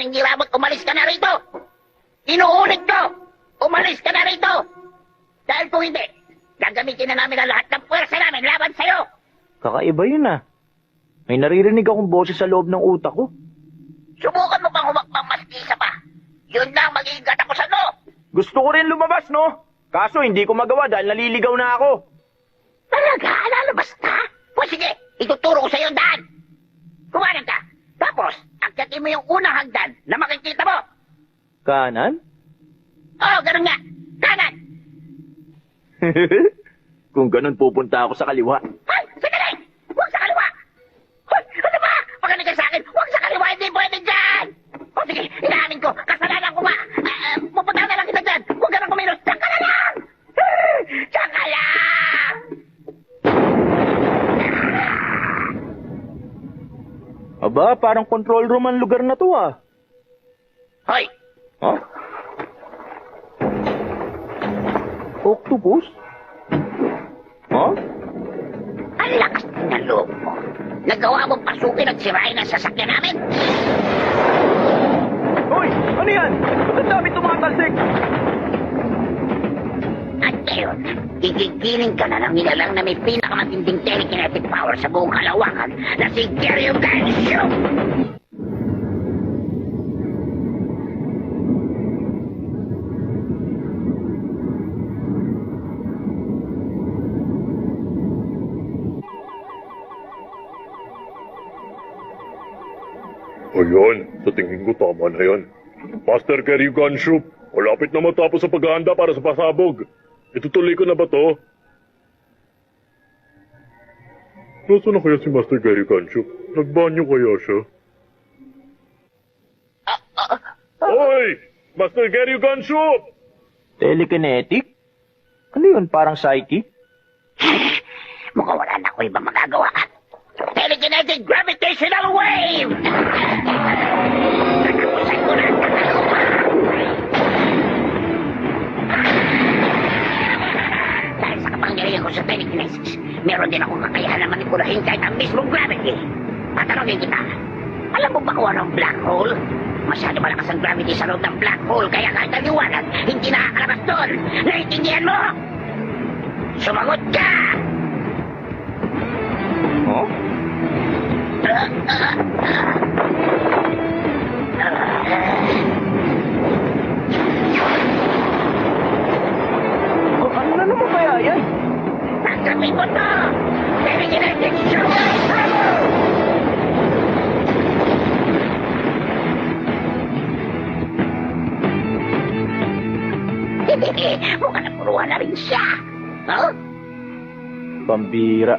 aming nilabot, umalis ka na rito! Inuulit ko! Umalis ka na rito! Dahil kung hindi, gagamitin na namin ang lahat ng pwersa namin laban sa'yo! Kakaiba yun ah. May naririnig akong boses sa loob ng utak ko. Subukan mo bang humakbang mas isa pa? Yun lang magiging katapusan mo! Gusto ko rin lumabas, no? Kaso hindi ko magawa dahil naliligaw na ako. Talaga? Lalabas ka? O sige, ituturo ko sa'yo ang daan! Kumanan ka! Tapos, akyatin mo yung unang hagdan na makikita mo! Kanan? Oo, ganun nga! Kanan! Kung ganun pupunta ako sa kaliwa. Ay! Sandali! Huwag sa kaliwa! Hoy! Ano ba? Pagkanig ka sa akin! Huwag sa kaliwa! Hindi pwede dyan! O sige, inaamin ko! Kasalanan ko nga! Pupunta na lang kita dyan! Huwag ka nang kumilos! Diyan ka na lang! Diyan ka lang! Aba, parang control room ang lugar na to ah. Hoy! Huh? Octopus? Huh? Ang lakas ng loob mo! Nagawa mong pasukin at sirain ang sasakyan namin! Hoy! Ano yan? Ba't ang dami tumatalsik? At ngayon, gigigiling ka na ng nilalang na may pinakamatinding telekinetic power sa buong kalawakan na si Gary Gansho! Ayan, sa tingin ko tama na yan. Master Kerry Gunship, malapit na matapos sa paghahanda para sa pasabog. Itutuloy ko na ba to? Nasaan na kaya si Master Kerry Gunship? Nagbanyo kaya siya? Hoy! Master Kerry Gunship! Telekinetic? Ano yun? Parang psychic? Mukhang wala na ako ibang magagawa. Telekinetic gravitational wave! Nakapusan ko na ang kakalupa! Dahil sa kapangyarihan ko sa telekinesis, meron din akong kakayahan na manipulahin kahit ang mismong gravity. Tatanungin kita, alam mo ba kung ano ang black hole? Masyado malakas ang gravity sa loob ng black hole, kaya kahit ang liwanag, hindi nakakalabas doon. Naiintindihan mo? Sumagot ka! Huh? Oh, ano na naman kaya yan? Tanggapin mo to! Telekinetic shockwave power! Mukhang napuruhan na rin siya. Huh? Pambira.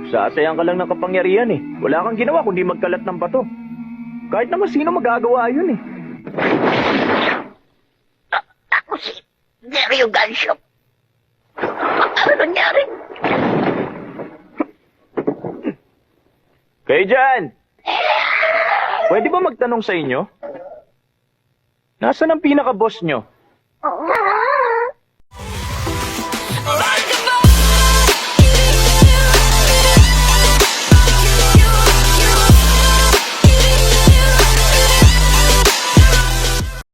Sasayang ka lang ng kapangyarihan eh. Wala kang ginawa kundi magkalat ng bato. Kahit naman sino magagawa yun eh. Ako si Gary Gansho. Ano nangyari? Kayo dyan! Pwede ba magtanong sa inyo? Nasaan ang pinaka-boss nyo?